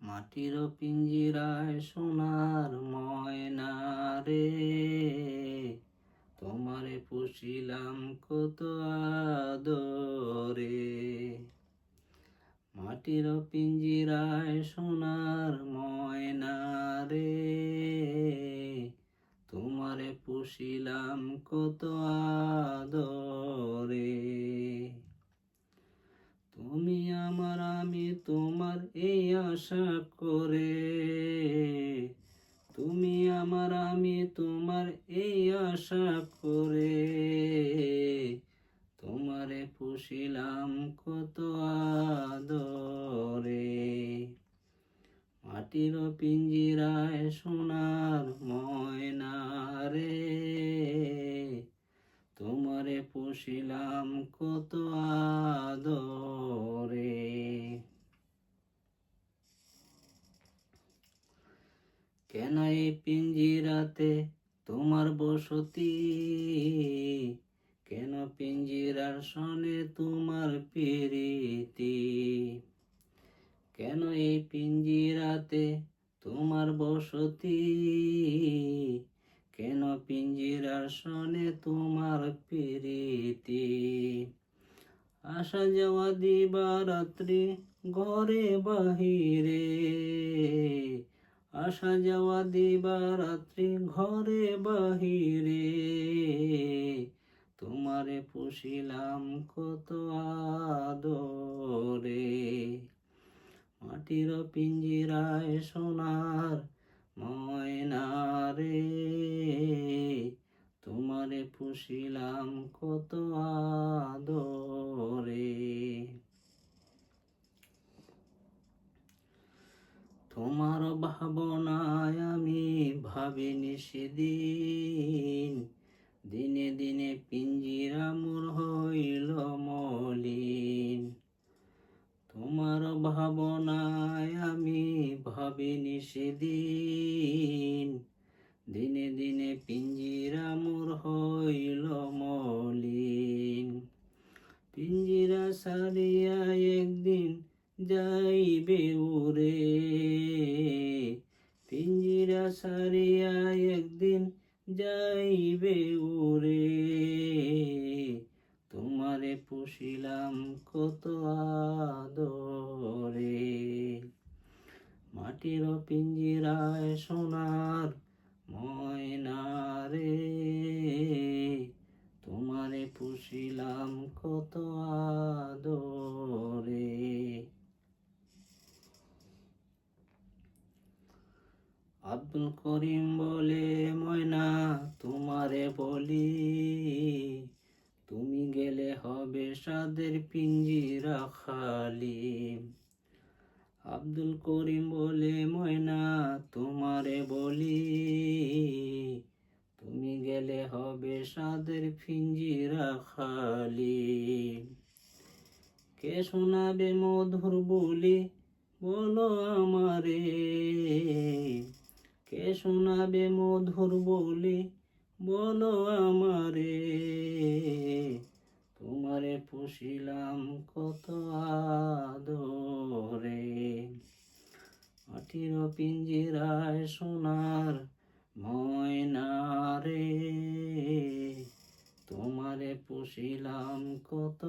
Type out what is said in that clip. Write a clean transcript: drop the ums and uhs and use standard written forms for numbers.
মাটির পিঞ্জিরায় সোনার ময়না রে, তোমারে পুষিলাম কত আদরে। মাটির পিঞ্জিরায় সোনার ময়না রে, তোমারে পুষিলাম কত আদরে। তুমি আমার আমি তোমার এই আশা করে, তুমি আমার আমি তোমার এই আশা করে, তোমারে পুষিলাম কত আদরে। মাটির পিঞ্জিরায় সোনার ময়না রে, তোমারে পুষিলাম কত আদরে। কেন এই পিঞ্জিরাতে তোমার বসতি, কেন পিঞ্জিরার সনে তোমার প্রীতি। কেন এই পিঞ্জিরাতে তোমার বসতি, কেন পিঞ্জিরার সনে তোমার প্রীতি। আসা যাওয়া দিবা রাত্রি ঘরে বাহিরে, আসা যাওয়া দিবা রাত্রি ঘরে বাহিরে, তোমারে পুষিলাম কত আদরে। মাটির পিঞ্জিরায় সোনার ময়না রে, তোমারে পুষিলাম কত আদরে। তোমার ভাবনায় আমি ভাবিনি সেদিন, দিনে দিনে পিঞ্জিরা মোর হইল মলিন। তোমার ভাবনায় আমি ভাবিনি সেদিন, দিনে দিনে পিঞ্জিরা মোর হইল মলিন। পিঞ্জিরা সারিয়া একদিন যাইবে উড়ে, পিঞ্জিরা সারিয়া একদিন যাইবে উড়ে, তোমারে পুষিলাম কত আদরে। মাটির পিঞ্জিরায় সোনার ময়না রে, তোমারে পুষিলাম কত আদরে। আব্দুল করিম বলে ময়না তোমারে বলি, তুমি গেলে হবে সাদের পিঞ্জিরা খালি। আব্দুল করিম বলে ময়না তোমারে বলি, তুমি গেলে হবে সাদের পিঞ্জিরা খালি। কে শোনাবে মধুর বলি বলো আমারে, কে শোনাবে মধুর বলি বলো আমারে, তোমারে পুষিলাম কত আদরে। মাটির পিঞ্জিরায় সোনার ময়না রে, তোমারে পুষিলাম কত